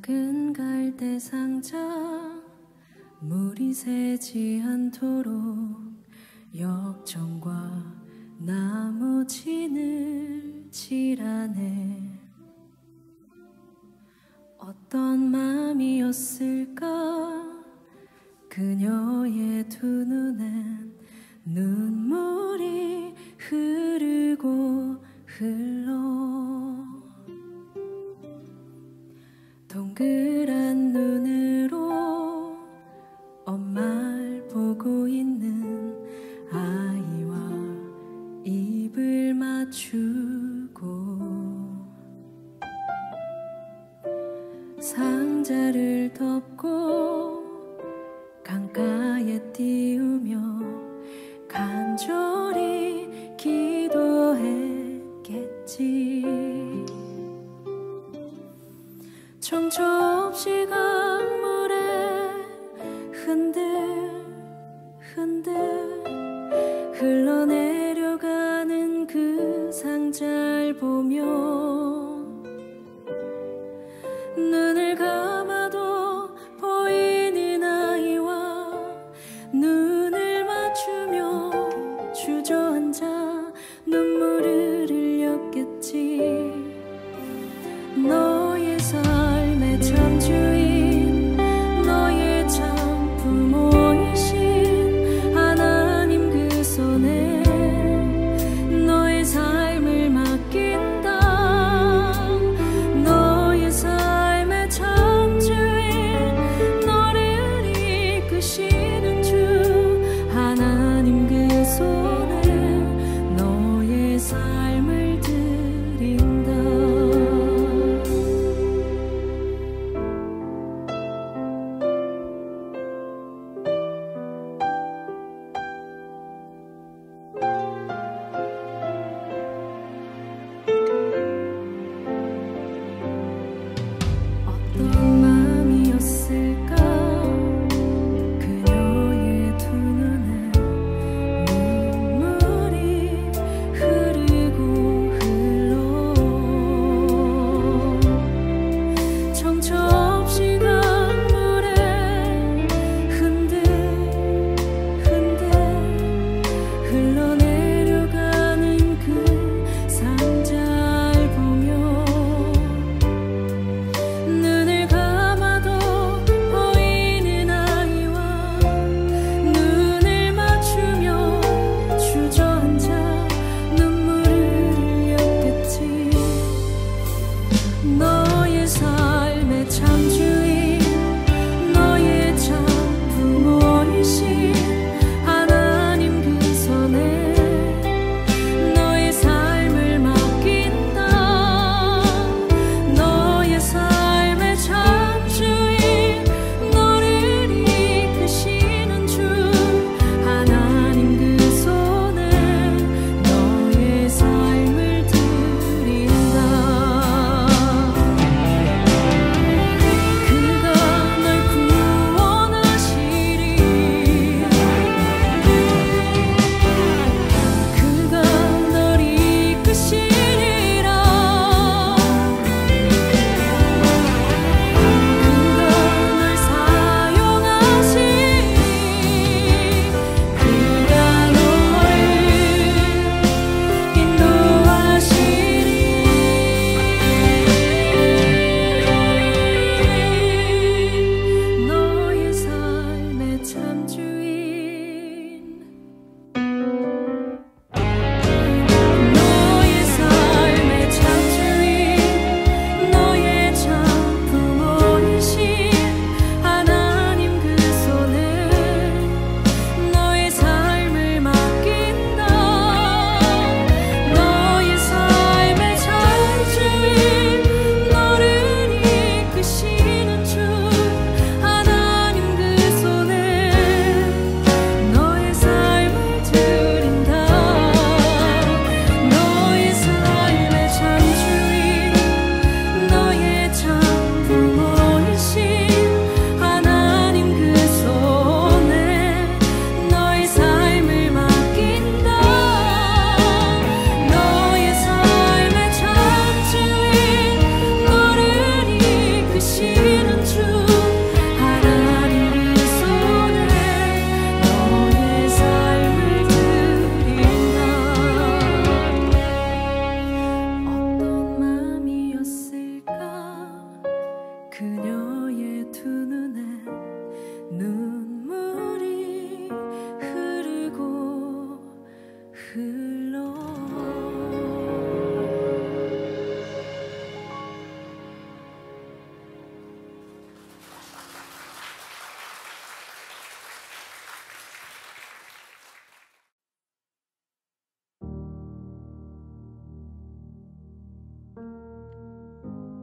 작은 갈대 상자 물이 새지 않도록 역청과 나무 진을 칠하네. 어떤 맘이었을까 그녀의 두 눈엔 눈물이 흐르고 흘러. 동그란 눈으로 엄마를 보고 있는 아이와 입을 맞추고 상자를 덮고 강가에 띄우며 간절히 기도했겠지. 정처 없이 강물에 흔들흔들 흘러내려가는 그 상자를 보며 눈을 감아도 보이는 아이와 눈을 맞추며 주저앉아 눈물을 흘렸겠지. 너의 삶의 참 주인, 너의 참 부모이신 하나님 그 손에 너의 삶을 맡긴다.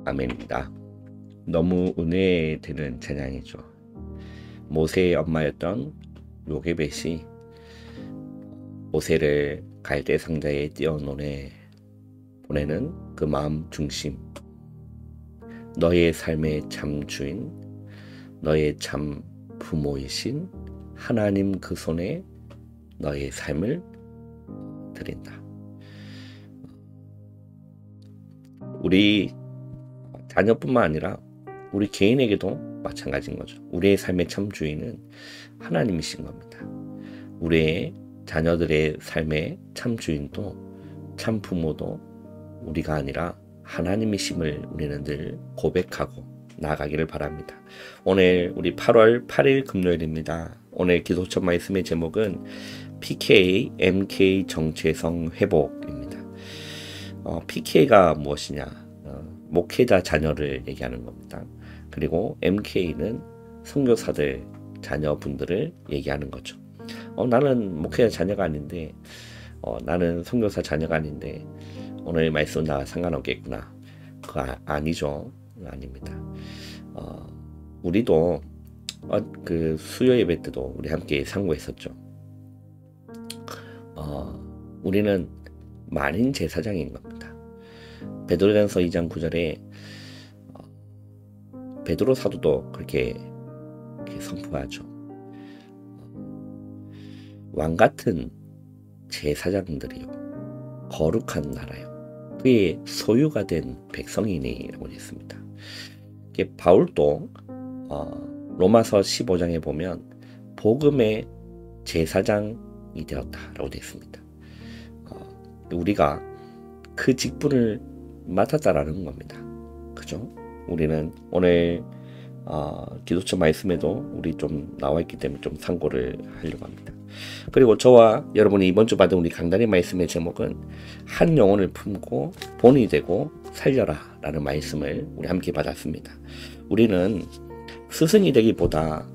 아멘입니다. 너무 은혜되는 찬양이죠. 모세의 엄마였던 요게벳이 모세를 갈대 상자에 보내는 그 마음 중심, 너의 삶의 참 주인, 너의 참 부모이신 하나님 그 손에 너의 삶을 드린다. 우리 자녀뿐만 아니라 우리 개인에게도 마찬가지인 거죠. 우리의 삶의 참 주인은 하나님이신 겁니다. 우리의 자녀들의 삶의 참 주인도 참 부모도 우리가 아니라 하나님이심을 우리는 늘 고백하고 나아가기를 바랍니다. 오늘 우리 8월 8일 금요일입니다. 오늘 기도처 말씀의 제목은 PK, MK 정체성 회복입니다. PK가 무엇이냐? 목회자 자녀를 얘기하는 겁니다. 그리고 MK는 선교사들 자녀분들을 얘기하는 거죠. 나는 목회자 자녀가 아닌데, 나는 선교사 자녀가 아닌데 오늘 말씀 나와 상관없겠구나. 그거 아니죠. 아닙니다. 우리도 그 수요 예배 때도 우리 함께 상고했었죠. 우리는 만인 제사장인 겁니다. 베드로전서 2장 9절에 베드로 사도도 그렇게 선포하죠. 왕같은 제사장들이요 거룩한 나라요 그의 소유가 된 백성이니라고 했습니다. 바울도 로마서 15장에 보면 복음의 제사장이 되었다라고 되어 있습니다. 우리가 그 직분을 맡았다라는 겁니다. 그죠? 우리는 오늘 기도처 말씀에도 우리 좀 나와 있기 때문에 좀 참고를 하려고 합니다. 그리고 저와 여러분이 이번 주 받은 우리 강단의 말씀의 제목은 한 영혼을 품고 본이 되고 살려라 라는 말씀을 우리 함께 받았습니다. 우리는 스승이 되기보다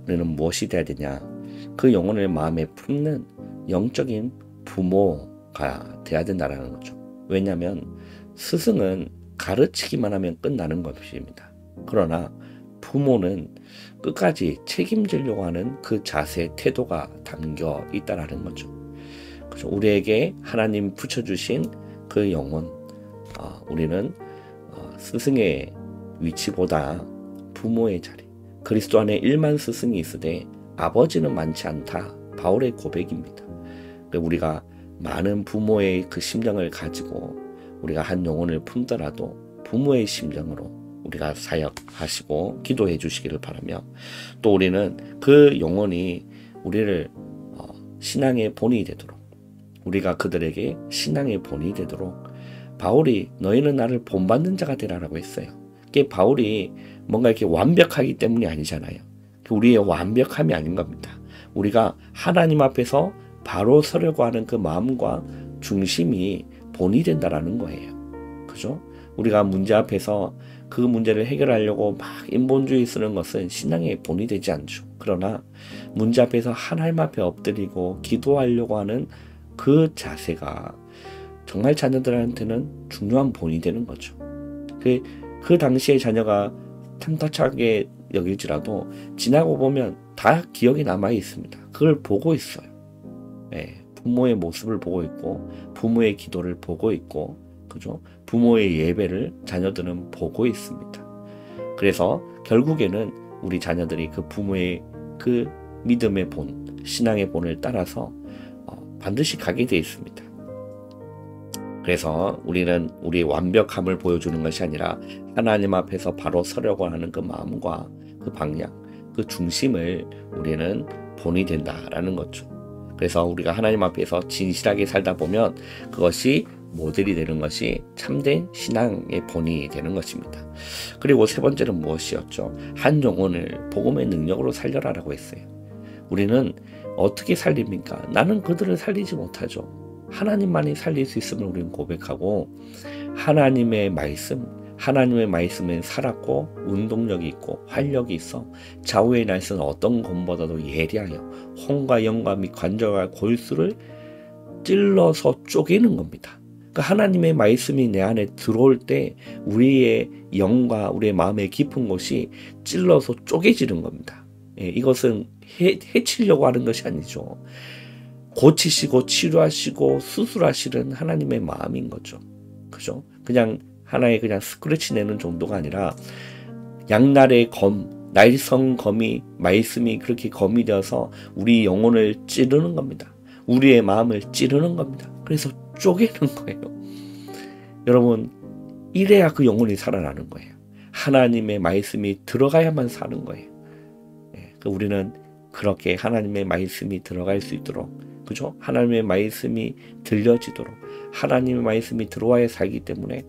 우리는 무엇이 돼야 되냐? 그 영혼을 마음에 품는 영적인 부모가 돼야 된다는 거죠. 왜냐하면 스승은 가르치기만 하면 끝나는 것입니다. 그러나 부모는 끝까지 책임지려고 하는 그 자세, 태도가 담겨 있다라는 거죠. 그래서 우리에게 하나님 붙여주신 그 영혼, 우리는 스승의 위치보다 부모의 자리, 그리스도 안에 1만 스승이 있으되 아버지는 많지 않다. 바울의 고백입니다. 우리가 많은 부모의 그 심정을 가지고 우리가 한 영혼을 품더라도 부모의 심정으로 우리가 사역하시고 기도해 주시기를 바라며, 또 우리는 그 영혼이 우리를 신앙의 본이 되도록, 우리가 그들에게 신앙의 본이 되도록, 바울이 너희는 나를 본받는 자가 되라라고 했어요. 그게 바울이 뭔가 이렇게 완벽하기 때문이 아니잖아요. 우리의 완벽함이 아닌 겁니다. 우리가 하나님 앞에서 바로 서려고 하는 그 마음과 중심이 본이 된다라는 거예요. 그죠? 우리가 문제 앞에서 그 문제를 해결하려고 막 인본주의 쓰는 것은 신앙의 본이 되지 않죠. 그러나 문제 앞에서 하나님 앞에 엎드리고 기도하려고 하는 그 자세가 정말 자녀들한테는 중요한 본이 되는 거죠. 그 당시에 자녀가 탐탁하게 여길지라도 지나고 보면 다 기억에 남아 있습니다. 그걸 보고 있어요. 네, 부모의 모습을 보고 있고 부모의 기도를 보고 있고, 그죠? 부모의 예배를 자녀들은 보고 있습니다. 그래서 결국에는 우리 자녀들이 그 부모의 그 믿음의 본, 신앙의 본을 따라서 반드시 가게 되어 있습니다. 그래서 우리는 우리의 완벽함을 보여주는 것이 아니라 하나님 앞에서 바로 서려고 하는 그 마음과 그 방향, 그 중심을 우리는 본이 된다라는 거죠. 그래서 우리가 하나님 앞에서 진실하게 살다 보면 그것이 모델이 되는 것이 참된 신앙의 본이 되는 것입니다. 그리고 세 번째는 무엇이었죠? 한 영혼을 복음의 능력으로 살려라라고 했어요. 우리는 어떻게 살립니까? 나는 그들을 살리지 못하죠. 하나님만이 살릴 수 있음을 우리는 고백하고, 하나님의 말씀은 살았고 운동력이 있고 활력이 있어 좌우의 날선 어떤 검보다도 예리하여 혼과 영과 및 관절과 골수를 찔러서 쪼개는 겁니다. 그 하나님의 말씀이 내 안에 들어올 때 우리의 영과 우리의 마음의 깊은 곳이 찔러서 쪼개지는 겁니다. 예, 이것은 해치려고 하는 것이 아니죠. 고치시고 치료하시고 수술하시는 하나님의 마음인 거죠. 그죠? 그냥 하나의 그냥 스크래치 내는 정도가 아니라 양날의 검, 날성 검이 말씀이 그렇게 검이 되어서 우리 영혼을 찌르는 겁니다. 우리의 마음을 찌르는 겁니다. 그래서 쪼개는 거예요. 여러분, 이래야 그 영혼이 살아나는 거예요. 하나님의 말씀이 들어가야만 사는 거예요. 예, 우리는 그렇게 하나님의 말씀이 들어갈 수 있도록, 그죠? 하나님의 말씀이 들려지도록 하나님의 말씀이 들어와야 살기 때문에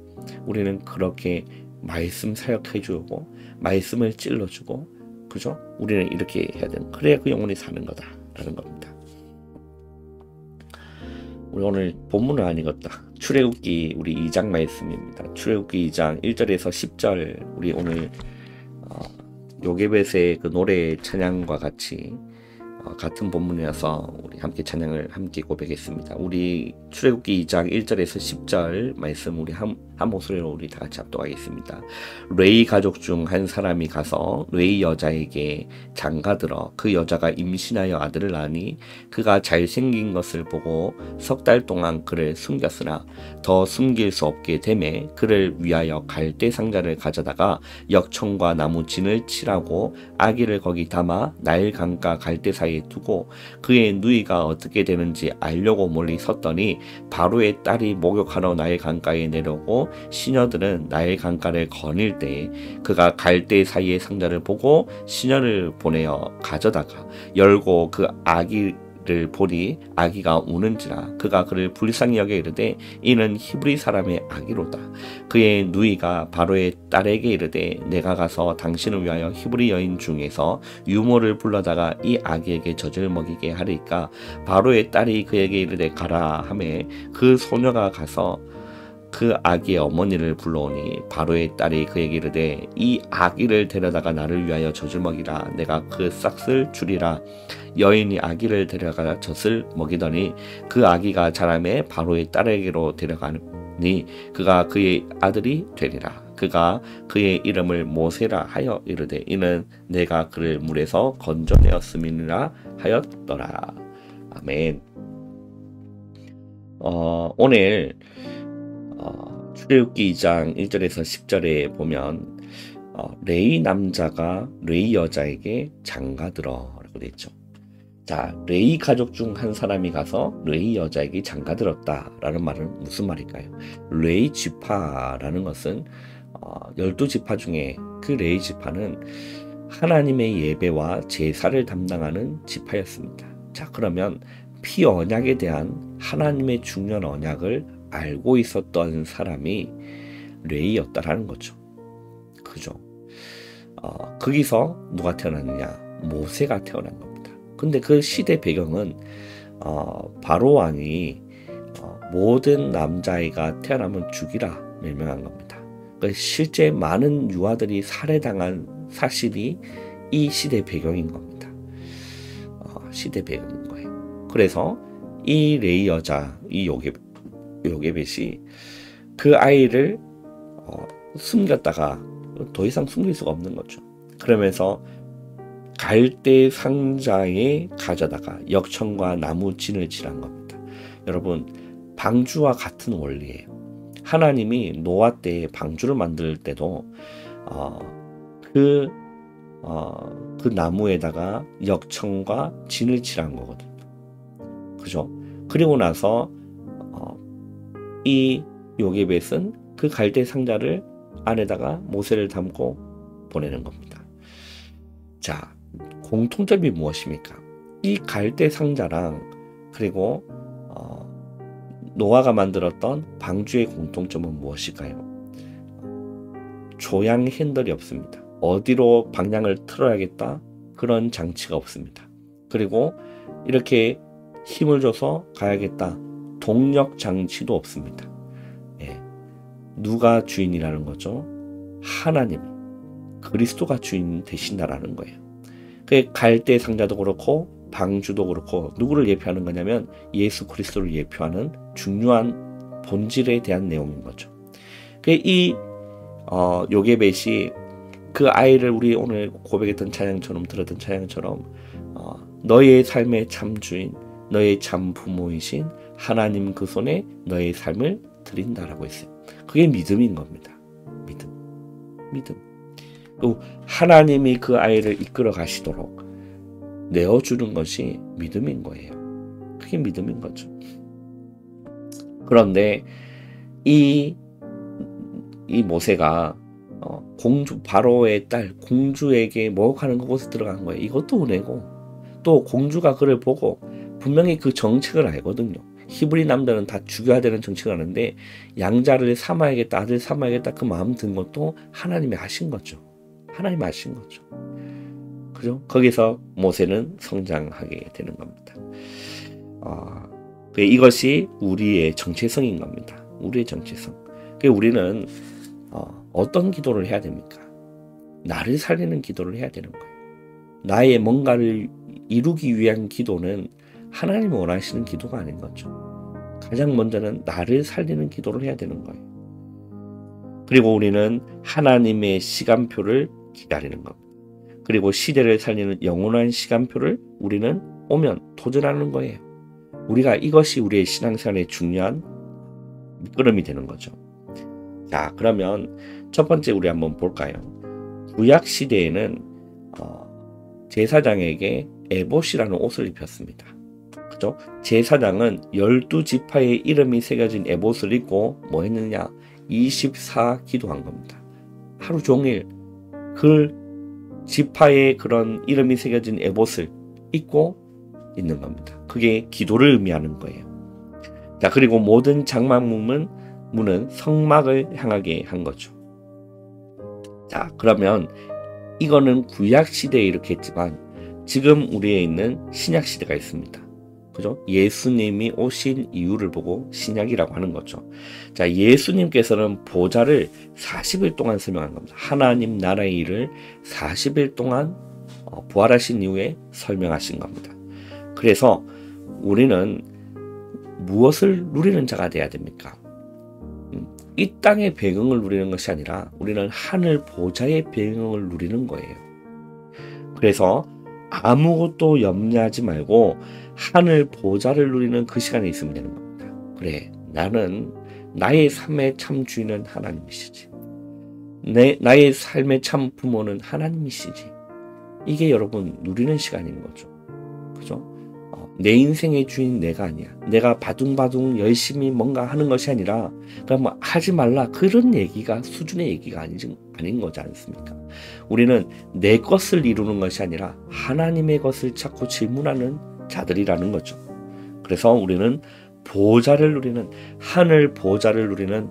우리는 그렇게 말씀 사역해주고 말씀을 찔러주고, 그죠? 우리는 이렇게 해야 되는, 그래야 그 영혼이 사는 거다라는 겁니다. 우리 오늘 본문을 안 읽었다. 출애굽기 우리 2장 말씀입니다. 출애굽기 2장 1절에서 10절 우리 오늘 요게벳의 그 노래 찬양과 같이 같은 본문이어서 우리 함께 찬양을 함께 고백했습니다. 우리 출애굽기 2장 1절에서 10절 말씀 우리 한 목소리로 우리 다 같이 합독하겠습니다. 레위 가족 중 한 사람이 가서 레위 여자에게 장가들어 그 여자가 임신하여 아들을 낳으니 그가 잘생긴 것을 보고 석 달 동안 그를 숨겼으나 더 숨길 수 없게 되매 그를 위하여 갈대 상자를 가져다가 역청과 나무 진을 칠하고 아기를 거기 담아 나일 강가 갈대 사이에 두고 그의 누이가 어떻게 되는지 알려고 멀리 섰더니 바로의 딸이 목욕하러 나일 강가에 내려오고 시녀들은 나일 강가를 거닐 때에 그가 갈대 사이의 상자를 보고 시녀를 보내어 가져다가 열고 그 아기를 보니 아기가 우는지라 그가 그를 불쌍히 여겨 이르되 이는 히브리 사람의 아기로다. 그의 누이가 바로의 딸에게 이르되 내가 가서 당신을 위하여 히브리 여인 중에서 유모를 불러다가 이 아기에게 젖을 먹이게 하리까. 바로의 딸이 그에게 이르되 가라 하매 그 소녀가 가서 그 아기의 어머니를 불러오니 바로의 딸이 그에게 이르되 이 아기를 데려다가 나를 위하여 젖을 먹이라. 내가 그 싹을 주리라. 여인이 아기를 데려가 젖을 먹이더니 그 아기가 자라매 바로의 딸에게로 데려가니 그가 그의 아들이 되리라. 그가 그의 이름을 모세라 하여 이르되 이는 내가 그를 물에서 건져내었음이니라 하였더라. 아멘. 오늘 출애굽기 2장 1절에서 10절에 보면 레위 남자가 레위 여자에게 장가들어라고 되어 있죠. 자, 레위 가족 중 한 사람이 가서 레위 여자에게 장가들었다라는 말은 무슨 말일까요? 레위 지파라는 것은 12지파 중에 그 레위 지파는 하나님의 예배와 제사를 담당하는 지파였습니다. 자, 그러면 피 언약에 대한 하나님의 중요한 언약을 알고 있었던 사람이 레위였다라는 거죠. 그죠? 거기서 누가 태어났느냐? 모세가 태어난 겁니다. 근데 그 시대 배경은 바로 왕이 모든 남자아이가 태어나면 죽이라 명령한 겁니다. 실제 많은 유아들이 살해당한 사실이 이 시대 배경인 겁니다. 시대 배경인 거예요. 그래서 이 레위 여자, 이 요게벳이 그 아이를 숨겼다가 더 이상 숨길 수가 없는 거죠. 그러면서 갈대 상자에 가져다가 역청과 나무 진을 칠한 겁니다. 여러분, 방주와 같은 원리예요. 하나님이 노아 때 방주를 만들 때도 그 나무에다가 역청과 진을 칠한 거거든요. 그죠? 그리고 나서 이 요게벳은 그 갈대 상자를 안에다가 모세를 담고 보내는 겁니다. 자, 공통점이 무엇입니까? 이 갈대 상자랑 그리고 노아가 만들었던 방주의 공통점은 무엇일까요? 조향 핸들이 없습니다. 어디로 방향을 틀어야겠다 그런 장치가 없습니다. 그리고 이렇게 힘을 줘서 가야겠다 동력 장치도 없습니다. 예. 누가 주인이라는 거죠? 하나님, 그리스도가 주인 되신다라는 거예요. 그 갈대 상자도 그렇고 방주도 그렇고 누구를 예표하는 거냐면 예수 그리스도를 예표하는 중요한 본질에 대한 내용인 거죠. 이 요게벳이 그 아이를 우리 오늘 고백했던 찬양처럼 들었던 찬양처럼 너의 삶의 참 주인, 너의 참 부모이신 하나님 그 손에 너의 삶을 드린다라고 했어요. 그게 믿음인 겁니다. 믿음. 또 하나님이 그 아이를 이끌어 가시도록 내어주는 것이 믿음인 거예요. 그게 믿음인 거죠. 그런데 이 모세가 공주 바로의 딸 공주에게 모욕하는 그곳에 들어간 거예요. 이것도 은혜고 또 공주가 그를 보고 분명히 그 정책을 알거든요. 히브리 남자는 다 죽여야 되는 정책을 아는데 양자를 삼아야겠다, 아들 삼아야겠다 그 마음 든 것도 하나님이 하신 거죠. 하나님이 하신 거죠. 그죠? 거기서 모세는 성장하게 되는 겁니다. 이것이 우리의 정체성인 겁니다. 우리의 정체성. 우리는 어떤 기도를 해야 됩니까? 나를 살리는 기도를 해야 되는 거예요. 나의 뭔가를 이루기 위한 기도는 하나님이 원하시는 기도가 아닌 거죠. 가장 먼저는 나를 살리는 기도를 해야 되는 거예요. 그리고 우리는 하나님의 시간표를 기다리는 겁니다. 그리고 시대를 살리는 영원한 시간표를 우리는 오면 도전하는 거예요. 이것이 우리의 신앙생활의 중요한 밑거름이 되는 거죠. 자, 그러면 첫 번째 우리 한번 볼까요? 구약 시대에는 제사장에게 에봇이라는 옷을 입혔습니다. 그죠? 제사장은 12지파의 이름이 새겨진 에봇을 입고 뭐 했느냐? 24 기도한 겁니다. 하루 종일 그 지파의 그런 이름이 새겨진 에봇을 입고 있는 겁니다. 그게 기도를 의미하는 거예요. 자, 그리고 모든 장막문은 성막을 향하게 한 거죠. 자, 그러면 이거는 구약 시대에 이렇게 했지만 지금 우리에 있는 신약 시대가 있습니다. 그죠? 예수님이 오신 이유를 보고 신약이라고 하는 거죠. 자, 예수님께서는 보좌를 40일 동안 설명한 겁니다. 하나님 나라의 일을 40일 동안 부활하신 이후에 설명하신 겁니다. 그래서 우리는 무엇을 누리는 자가 돼야 됩니까? 이 땅의 배경을 누리는 것이 아니라 우리는 하늘 보좌의 배경을 누리는 거예요. 그래서 아무것도 염려하지 말고 하늘 보좌를 누리는 그 시간에 있으면 되는 겁니다. 그래, 나는 나의 삶의 참 주인은 하나님이시지. 나의 삶의 참 부모는 하나님이시지. 이게 여러분 누리는 시간인 거죠. 그죠? 내 인생의 주인 내가 아니야. 내가 바둥바둥 열심히 뭔가 하는 것이 아니라 그러니까 하지 말라 그런 얘기가 수준의 얘기가 아닌 거지 않습니까? 우리는 내 것을 이루는 것이 아니라 하나님의 것을 찾고 질문하는 자들이라는 거죠. 그래서 우리는 보좌를 누리는 하늘 보좌를 누리는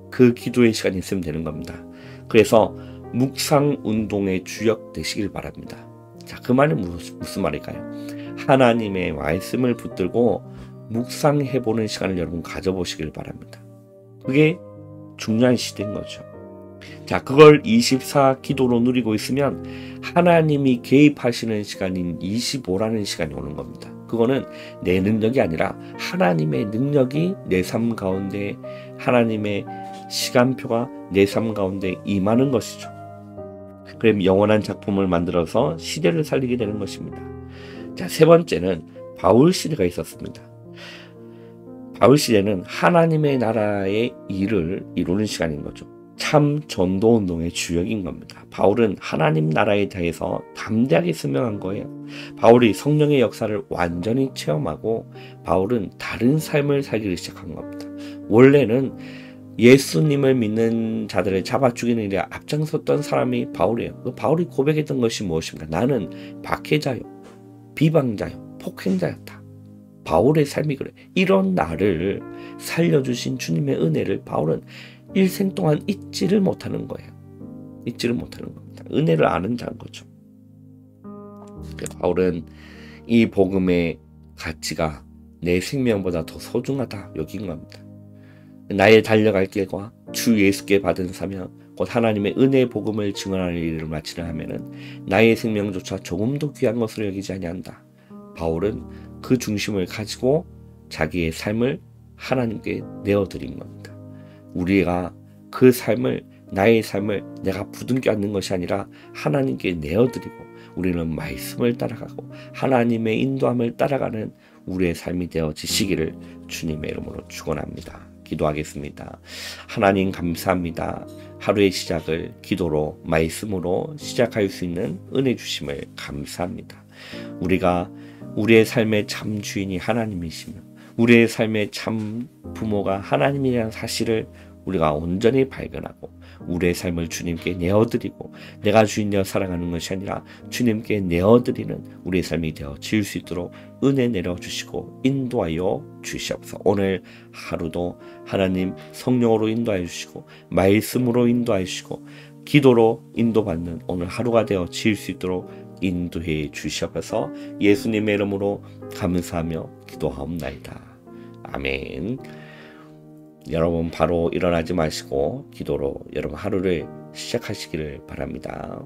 그 기도의 시간이 있으면 되는 겁니다. 그래서 묵상 운동의 주역 되시길 바랍니다. 자, 그 말은 무슨 말일까요? 하나님의 말씀을 붙들고 묵상해보는 시간을 여러분 가져보시길 바랍니다. 그게 중요한 시대인 거죠. 자, 그걸 24 기도로 누리고 있으면 하나님이 개입하시는 시간인 25라는 시간이 오는 겁니다. 그거는 내 능력이 아니라 하나님의 능력이 내 삶 가운데 하나님의 시간표가 내 삶 가운데 임하는 것이죠. 그럼 영원한 작품을 만들어서 시대를 살리게 되는 것입니다. 자, 세 번째는 바울 시대가 있었습니다. 바울 시대는 하나님의 나라의 일을 이루는 시간인 거죠. 참 전도운동의 주역인 겁니다. 바울은 하나님 나라에 대해서 담대하게 설명한 거예요. 바울이 성령의 역사를 완전히 체험하고 바울은 다른 삶을 살기를 시작한 겁니다. 원래는 예수님을 믿는 자들을 잡아 죽이는 일에 앞장섰던 사람이 바울이에요. 바울이 고백했던 것이 무엇입니까? 나는 박해자요, 비방자요, 폭행자였다. 바울의 삶이 그래. 이런 나를 살려주신 주님의 은혜를 바울은 일생 동안 잊지를 못하는 거예요. 잊지를 못하는 겁니다. 은혜를 아는 자인 거죠. 바울은 이 복음의 가치가 내 생명보다 더 소중하다 여긴 겁니다. 나의 달려갈 길과 주 예수께 받은 사명 곧 하나님의 은혜의 복음을 증언하는 일을 마치려 하면은 나의 생명조차 조금도 귀한 것을 여기지 아니한다. 바울은 그 중심을 가지고 자기의 삶을 하나님께 내어드린 겁니다. 우리가 그 삶을, 나의 삶을 내가 부둥켜 안는 것이 아니라 하나님께 내어드리고 우리는 말씀을 따라가고 하나님의 인도함을 따라가는 우리의 삶이 되어지시기를 주님의 이름으로 축원합니다. 기도하겠습니다. 하나님 감사합니다. 하루의 시작을 기도로 말씀으로 시작할 수 있는 은혜 주심을 감사합니다. 우리가 우리의 삶의 참 주인이 하나님이시며 우리의 삶의 참 부모가 하나님이라는 사실을 우리가 온전히 발견하고 우리의 삶을 주님께 내어드리고 내가 주인 되어 살아가는 것이 아니라 주님께 내어드리는 우리의 삶이 되어 지을 수 있도록 은혜 내려주시고 인도하여 주시옵소서. 오늘 하루도 하나님 성령으로 인도하여 주시고 말씀으로 인도하여 주시고 기도로 인도받는 오늘 하루가 되어 지을 수 있도록 인도해 주시옵소서. 예수님의 이름으로 감사하며 기도하옵나이다. 아멘. 여러분 바로 일어나지 마시고 기도로 여러분 하루를 시작하시기를 바랍니다.